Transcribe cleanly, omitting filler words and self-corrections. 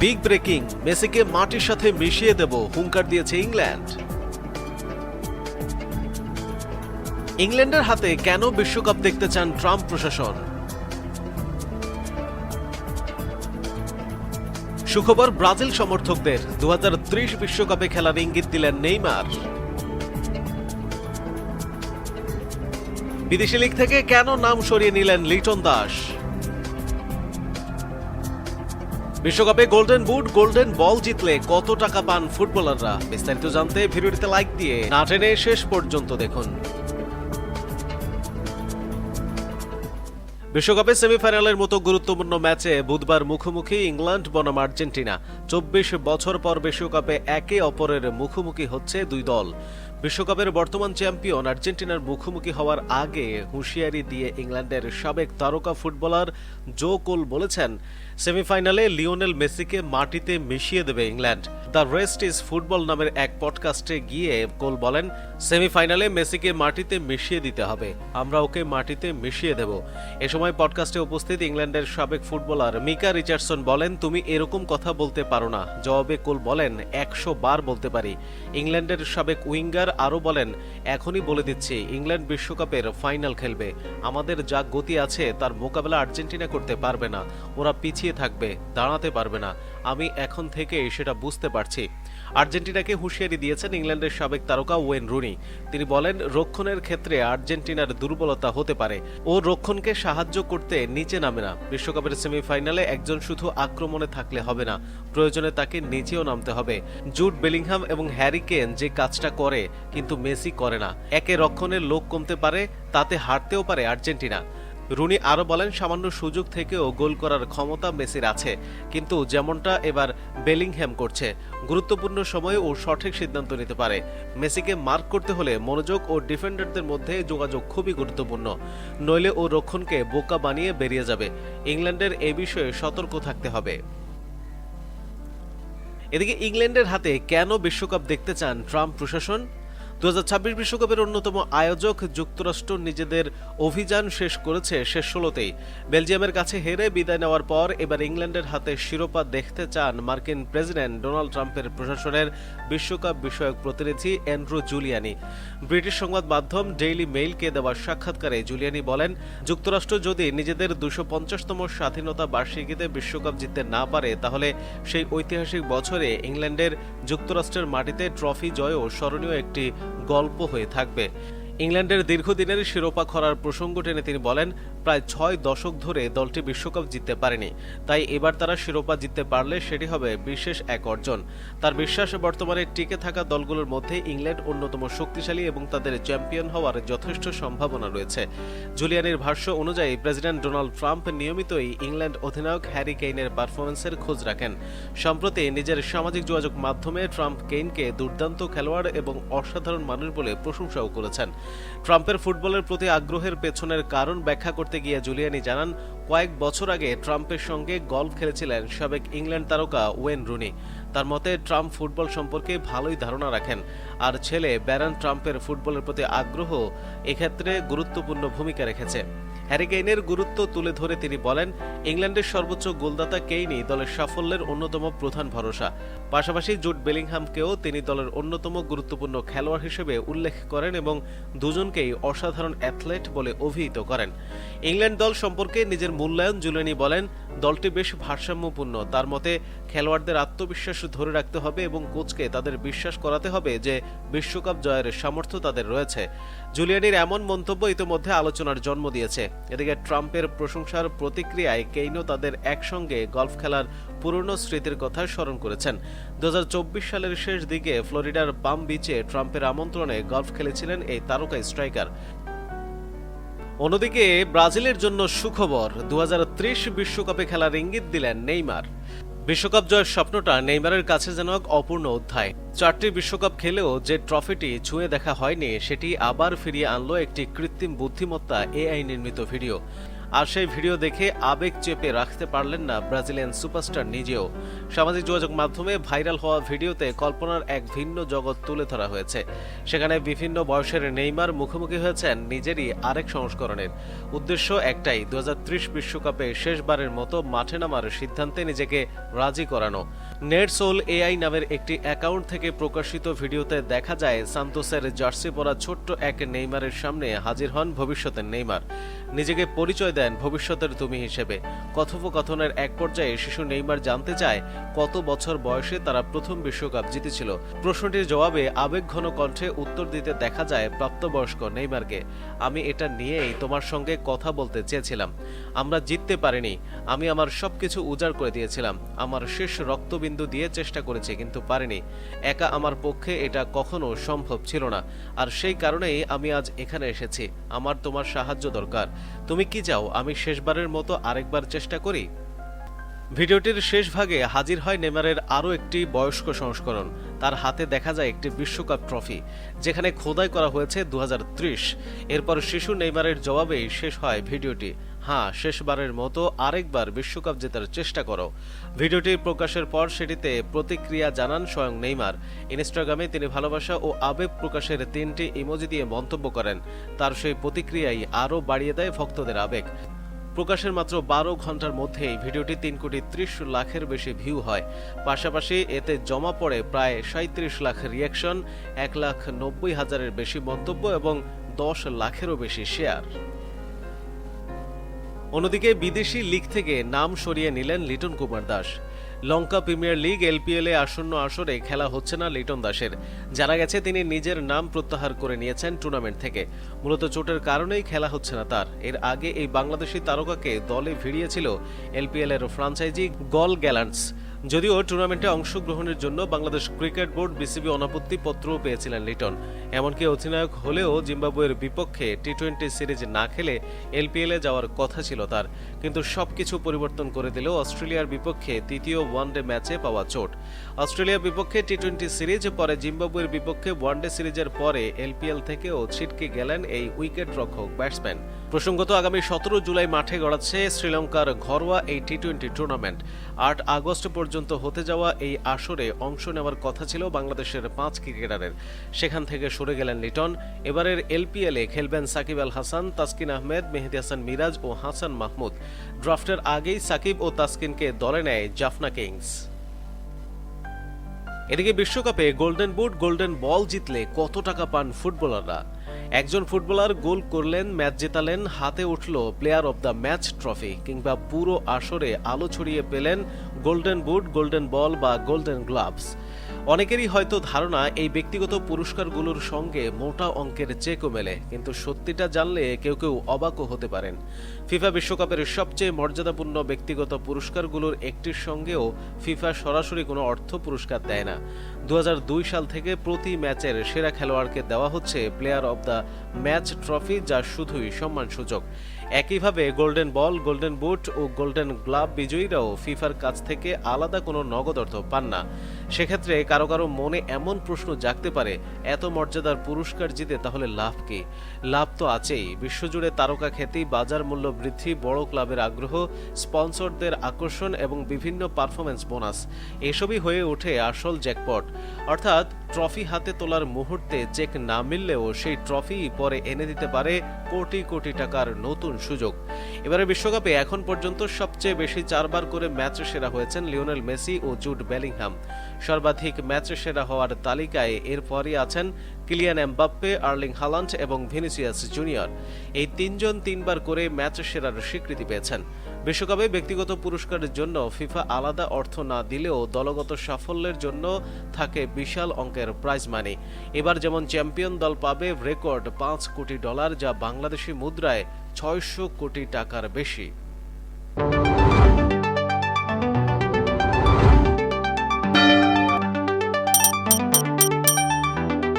Big breaking, মেসিকে মাটির সাথে মিশিয়ে দেব হুঙ্কার দিয়েছে ইংল্যান্ড। ইংল্যান্ডের হাতে কেন বিশ্বকাপ দেখতে চান ট্রাম্প প্রশাসন? সুখবর ব্রাজিল সমর্থকদের, 2030 বিশ্বকাপে খেলার ইঙ্গিত দিলেন নেইমার। বিদেশি লীগ থেকে কেন নাম সরিয়ে নিলেন লিটন দাস? বিশ্বকাপে গোল্ডেন বুট, গোল্ডেন বল জিতলে কত টাকা পান ফুটবলাররা? বিস্তারিত জানতে ভিডিওটিতে লাইক দিয়ে না টেনে শেষ পর্যন্ত দেখুন। বিশ্বকাপে সেমিফাইনালের মতো গুরুত্বপূর্ণ ম্যাচে বুধবার মুখোমুখি ইংল্যান্ড বনাম আর্জেন্টিনা। 24 বছর পর বিশ্বকাপে একে অপরের মুখোমুখি হচ্ছে দুই দল। বিশ্বকাপের বর্তমান চ্যাম্পিয়ন আর্জেন্টিনার মুখোমুখি হওয়ার আগে হুঁশিয়ারি দিয়ে ইংল্যান্ডের সাবেক তারকা ফুটবলার জো কোল বলেছেন, সেমিফাইনালে লিওনেল মেসিকে মাটিতে মিশিয়ে দেবে England. The rest is football নামের এক পডকাস্টে গিয়ে কোল বলেন, সেমিফাইনালে মেসিকে মাটিতে মিশিয়ে দিতে হবে, আমরা ওকে মাটিতে মিশিয়ে দেব। এ সময় পডকাস্টে উপস্থিত ইংল্যান্ডের সাবেক ফুটবলার মিকা রিচার্ডসন বলেন, তুমি এরকম কথা বলতে পারো না। জবাবে কোল বলেন, 100 বার বলতে পারি। ইংল্যান্ডের সাবেক উইঙ্গার আরও বলেন, এখনই বলে দিচ্ছি ইংল্যান্ড বিশ্বকাপের ফাইনাল খেলবে। আমাদের যা গতি আছে তার মোকাবেলা আর্জেন্টিনা করতে পারবে না। ওরা পিছিয়ে থাকবে, দাঁড়াতে পারবে না। আমি এখন থেকে সেটা বুঝতে পারছি। আর্জেন্টিনাকে হুঁশিয়ারি দিয়েছেন ইংল্যান্ডের সাবেক তারকা ওয়েন রুনি। তিনি বলেন, রক্ষণের ক্ষেত্রে আর্জেন্টিনার দুর্বলতা হতে পারে। ও রক্ষণকে সাহায্য করতে নিচে নামে না। বিশ্বকাপের সেমিফাইনালে একজন শুধু আক্রমণে থাকলে হবে না, প্রয়োজনে তাকে নিচেও নামতে হবে। জুড বেলিংহাম এবং হ্যারি কেন যে কাজটা করে, কিন্তু মেসি করে না। একে রক্ষণের লোক কমতে পারে, তাতে হারতেও পারে আর্জেন্টিনা। রুনি আরও বলেন, সামান্য সুযোগ থেকেও গোল করার ক্ষমতা মেসির আছে, কিন্তু যেমনটা এবার বেলিংহ্যাম করছে, গুরুত্বপূর্ণ সময়ে ও সঠিক সিদ্ধান্ত নিতে পারে। মেসিকে মার্ক করতে হলে মনোযোগ ও ডিফেন্ডারদের মধ্যে যোগাযোগ খুবই গুরুত্বপূর্ণ, নইলে ও রক্ষণকে বোকা বানিয়ে বেরিয়ে যাবে। ইংল্যান্ডের এ বিষয়ে সতর্ক থাকতে হবে। এদিকে ইংল্যান্ডের হাতে কেন বিশ্বকাপ দেখতে চান ট্রাম্প প্রশাসন? 2026 বিশ্বকাপের অন্যতম আয়োজক যুক্তরাষ্ট্র নিজেদের অভিযান শেষ করেছে শেষ 16তেই। বেলজিয়ামের কাছে হেরে বিদায় নেওয়ার পর এবার ইংল্যান্ডের হাতে শিরোপা দেখতে চান মার্কিন প্রেসিডেন্ট ডোনাল্ড ট্রাম্পের প্রশাসনের বিশ্বকাপ বিষয়ক প্রতিনিধি অ্যান্ড্রু জুলিয়ানি। ব্রিটিশ সংবাদ মাধ্যম ডেইলি মেইলকে দেওয়া সাক্ষাৎকারে জুলিয়ানি বলেন, যুক্তরাষ্ট্র যদি নিজেদের 250তম স্বাধীনতা বার্ষিকীতে বিশ্বকাপ জিততে না পারে, তাহলে সেই ঐতিহাসিক বছরে ইংল্যান্ডের যুক্তরাষ্ট্রের মাটিতে ট্রফি জয়ও স্মরণীয় একটি গল্প হয়ে থাকবে। ইংল্যান্ডের দীর্ঘদিনের শিরোপা খরার প্রসঙ্গ টেনে তিনি বলেন, প্রায় 6 দশক ধরে দলটি বিশ্বকাপ জিততে পারেনি, তাই এবার তারা শিরোপা জিততে পারলে সেটি হবে বিশেষ এক অর্জন। তার বিশ্বাস, বর্তমানে টিকে থাকা দলগুলোর মধ্যে ইংল্যান্ড অন্যতম শক্তিশালী এবং তাদের চ্যাম্পিয়ন হওয়ার যথেষ্ট সম্ভাবনা রয়েছে। জুলিয়ানির ভাষ্য অনুযায়ী, প্রেসিডেন্ট ডোনাল্ড ট্রাম্প নিয়মিতই ইংল্যান্ড অধিনায়ক হ্যারি কেইনের পারফরম্যান্সের খোঁজ রাখেন। সম্প্রতি নিজের সামাজিক যোগাযোগ মাধ্যমে ট্রাম্প কেইনকে দুর্দান্ত খেলোয়াড় এবং অসাধারণ মানুষ বলে প্রশংসাও করেছেন। ট্রাম্পের ফুটবলের প্রতি আগ্রহের পেছনের কারণ ব্যাখ্যা করতে গিয়ে জুলিয়ানি জানান, কয়েক বছর আগে ট্রাম্পের সঙ্গে গলফ খেলেছিলেন সাবেক ইংল্যান্ড তারকা ওয়েন রুনি। তার মতে, ট্রাম্প ফুটবল সম্পর্কে ভালোই ধারণা রাখেন, আর ছেলে ব্যারন ট্রাম্পের ফুটবলের প্রতি আগ্রহ এক্ষেত্রে গুরুত্বপূর্ণ ভূমিকা রেখেছে। হ্যারি কেইনের গুরুত্ব তুলে ধরে তিনি বলেন, ইংল্যান্ডের সর্বোচ্চ গোলদাতা কেইনই দলের সাফল্যের অন্যতম প্রধান ভরসা। পাশাপাশি জুড বেলিংহামকেও তিনি দলের অন্যতম গুরুত্বপূর্ণ খেলোয়াড় হিসেবে উল্লেখ করেন এবং দুজনকেই অসাধারণ অ্যাথলেট বলে অভিহিত করেন। ইংল্যান্ড দল সম্পর্কে নিজের মূল্যায়ন জুলিয়ানি বলেন, দলটি বেশ ভারসাম্যপূর্ণ। তার মতে, খেলোয়াড়দের আত্মবিশ্বাস ধরে রাখতে হবে এবং কোচকে তাদের বিশ্বাস করাতে হবে যে বিশ্বকাপ জয়ের সামর্থ্য তাদের রয়েছে। জুলিয়ানির এমন মন্তব্য ইতিমধ্যে আলোচনার জন্ম দিয়েছে। এদিকে ট্রাম্পের প্রশংসার প্রতিক্রিয়ায় কেইনও তাদের একসঙ্গে গলফ খেলার পুরনো স্মৃতির কথা স্মরণ করেছেন। 2024 সালের শেষ দিকে ফ্লোরিডার পাম বিচে ট্রাম্পের আমন্ত্রণে গলফ খেলেছিলেন এই তারকা স্ট্রাইকার। অন্যদিকে ব্রাজিলের জন্য সুখবর, 2030 বিশ্বকাপে খেলার ইঙ্গিত দিলেন নেইমার। বিশ্বকাপ জয়ের স্বপ্নটা নেইমারের কাছে যেন এক অপূর্ণ অধ্যায়। 4টি বিশ্বকাপ খেলেও যে ট্রফিটি ছুঁয়ে দেখা হয়নি, সেটি আবার ফিরিয়ে আনলো একটি কৃত্রিম বুদ্ধিমত্তা এআই নির্মিত ভিডিও। আর সেই ভিডিও দেখে আবেগ চেপে রাখতে পারলেন না ব্রাজিলিয়ান সুপারস্টার নিজেও। সামাজিক যোগাযোগ মাধ্যমে ভাইরাল হওয়া ভিডিওতে কল্পনার এক ভিন্ন জগৎ তুলে ধরা হয়েছে। সেখানে বিভিন্ন বয়সের নেইমার মুখোমুখি হয়েছেন নিজেরই আরেক সংস্করণের। উদ্দেশ্য একটাই, 2030 বিশ্বকাপে শেষবারের মতো মাঠে নামার সিদ্ধান্তে নিজেকে রাজি করানো। নেটসোল এআই নামের একটি অ্যাকাউন্ট থেকে প্রকাশিত ভিডিওতে দেখা যায় সান্তোসের জার্সি পরা ছোট্ট এক নেইমারের সামনে হাজির হন ভবিষ্যতের নেইমার। নিজেকে পরিচয় দেন ভবিষ্যতের তুমি হিসেবে। কথোপকথনের এক পর্যায়ে শিশু নেইমার জানতে চায় কত বছর বয়সে তারা প্রথম বিশ্বকাপ জিতেছিল। প্রশ্নটির জবাবে আবেগঘন কণ্ঠে উত্তর দিতে দেখা যায় প্রাপ্তবয়স্ক নেইমারকে, আমি এটা নিয়েই তোমার সঙ্গে কথা বলতে চেয়েছিলাম। আমরা জিততে পারিনি, আমি আমার সবকিছু উজাড় করে দিয়েছিলাম, আমার শেষ রক্তবিন্দু দিয়ে চেষ্টা করেছি কিন্তু পারিনি। একা আমার পক্ষে এটা কখনো সম্ভব ছিল না, আর সেই কারণেই আমি আজ এখানে এসেছি। আমার তোমার সাহায্য দরকার। তুমি কি চাও আমি শেষবারের মতো আরেকবার চেষ্টা করি? ভিডিওটির শেষ ভাগে হাজির হয় নেইমারের আরও একটি বয়স্ক সংস্করণ। তার হাতে দেখা যায় একটি বিশ্বকাপ ট্রফি, যেখানে খোদাই করা হয়েছে 2030। এরপর শিশু নেইমারের জবাবেই শেষ হয় ভিডিওটি, হ্যাঁ শেষবারের মতো আরেকবার বিশ্বকাপ জেতার চেষ্টা করো। ভিডিওটি প্রকাশের পর সেটিতে প্রতিক্রিয়া জানান স্বয়ং নেইমার। ইনস্টাগ্রামে তিনি ভালোবাসা ও আবেগ প্রকাশের 3টি ইমোজি দিয়ে মন্তব্য করেন। তার সেই প্রতিক্রিয়াই আরও বাড়িয়ে দেয় ভক্তদের আবেগ। প্রকাশের মাত্র 12 ঘন্টার মধ্যেই ভিডিওটি 3,30,00,000-এর বেশি ভিউ হয়। পাশাপাশি এতে জমা পড়ে প্রায় 37 লাখ রিয়াকশন, 1,90,000-এর বেশি মন্তব্য এবং 10 লাখেরও বেশি শেয়ার। অন্যদিকে বিদেশি লিগ থেকে নাম সরিয়ে নিলেন লিটন কুমার দাস। লঙ্কা প্রিমিয়ার লিগ এলপিএলে আসন্ন আসরে খেলা হচ্ছে না লিটন দাসের। জানা গেছে তিনি নিজের নাম প্রত্যাহার করে নিয়েছেন টুর্নামেন্ট থেকে। মূলত চোটের কারণেই খেলা হচ্ছে না তার। এর আগে এই বাংলাদেশি তারকাকে দলে ভিড়িয়েছিল এলপিএলের ফ্রাঞ্চাইজি গল গ্যালান্টস। যদিও টুর্নামেন্টে অংশগ্রহণের জন্য বাংলাদেশ ক্রিকেট বোর্ড বিসিবি অনাপত্তি পত্রও পেয়েছিলেন লিটন। এমনকি অধিনায়ক হলেও জিম্বাবুয়ের বিপক্ষে টি-20 সিরিজ না খেলে এলপিএলে যাওয়ার কথা ছিল তার। কিন্তু সবকিছু পরিবর্তন করে দিল অস্ট্রেলিয়ার বিপক্ষে তৃতীয় ওয়ানডে ম্যাচে পাওয়া চোট। অস্ট্রেলিয়ার বিপক্ষে টি-20 সিরিজ, পরে জিম্বাবুয়ের বিপক্ষে ওয়ানডে সিরিজের পরে এলপিএল থেকেও ছিটকে গেলেন এই উইকেট রক্ষক ব্যাটসম্যান। প্রসঙ্গত আগামী 17 জুলাই মাঠে গড়াচ্ছে শ্রীলঙ্কার ঘরোয়া এই টি-20 টুর্নামেন্ট। 8 আগস্ট পর্যন্ত হতে যাওয়া এই আসরে অংশ নেওয়ার কথা ছিল বাংলাদেশের 5 ক্রিকেটারের। সেখান থেকে সরে গেলেন লিটন। এবারের এলপিএলে খেলবেন সাকিব আল হাসান, তাসকিন আহমেদ, মেহেদী হাসান মিরাজ ও হাসান মাহমুদ। ড্রাফটের আগেই সাকিব ও তাসকিনকে দলে নেয় জাফনা কিংস। এদিকে বিশ্বকাপে গোল্ডেন বুট, গোল্ডেন বল জিতলে কত টাকা পান ফুটবলাররা? একজন ফুটবলার গোল করলেন, ম্যাচ জেতালেন, হাতে উঠল player of the match trophy, কিংবা পুরো আসরে আলো ছড়িয়ে পেলেন গোল্ডেন বুট, গোল্ডেন বল বা গোল্ডেন গ্লাভস। অনেকেরই হয়তো ধারণা এই ব্যক্তিগত পুরস্কারগুলোর সঙ্গে মোটা অঙ্কের চেকও মেলে, কিন্তু সত্যিটা জানলে কেউ কেউ অবাকও হতে পারেন। ফিফা বিশ্বকাপের সবচেয়ে মর্যাদাপূর্ণ ব্যক্তিগত পুরস্কারগুলোর একটির সঙ্গেও ফিফা সরাসরি কোনো অর্থ পুরস্কার দেয় না। 2002 সাল থেকে প্রতি ম্যাচের সেরা খেলোয়াড়কে দেওয়া হচ্ছে player of the match trophy, যা শুধুই সম্মানসূচক। একইভাবে গোল্ডেন বল, গোল্ডেন বুট ও গোল্ডেন গ্লাভ বিজয়ীরাও ফিফার কাছ থেকে আলাদা কোনো নগদ অর্থ পান না। সেক্ষেত্রে কারো কারো মনে এমন প্রশ্ন জাগতে পারে, এত মর্যাদার পুরস্কার জিতে তাহলে লাভ কি? লাভ তো আছেই। বিশ্বজুড়ে তারকা খ্যাতি, বাজার মূল্য বৃদ্ধি, বড় ক্লাবের আগ্রহ, স্পন্সরদের আকর্ষণ এবং বিভিন্ন পারফরমেন্স বোনাস, এসবই হয়ে ওঠে আসল জ্যাকপট। অর্থাৎ ট্রফি হাতে তোলার মুহূর্তে চেক না মিললেও সেই ট্রফি পরে এনে দিতে পারে কোটি কোটি টাকার নতুন সুযোগ। এবারে বিশ্বকাপে এখন পর্যন্ত সবচেয়ে বেশি 4 বার করে ম্যাচ সেরা হয়েছেন লিওনেল মেসি ও জুড বেলিংহাম। সর্বাধিক ম্যাচ সেরা হওয়ার তালিকায় এরপরই আছেন কিলিয়ান এমবাপ্পে, আর্লিং হালান্ড এবং ভিনিসিয়াস জুনিয়র। এই 3 জন 3 বার করে ম্যাচ সেরার স্বীকৃতি পেয়েছেন। বিশ্বকাপে ব্যক্তিগত পুরস্কারের জন্য ফিফা আলাদা অর্থ না দিলেও দলগত সাফল্যের জন্য থাকে বিশাল অঙ্কের প্রাইজ মানি। এবার যেমন চ্যাম্পিয়ন দল পাবে রেকর্ড $5 কোটি, যা বাংলাদেশি মুদ্রায় 600 কোটি টাকার বেশি।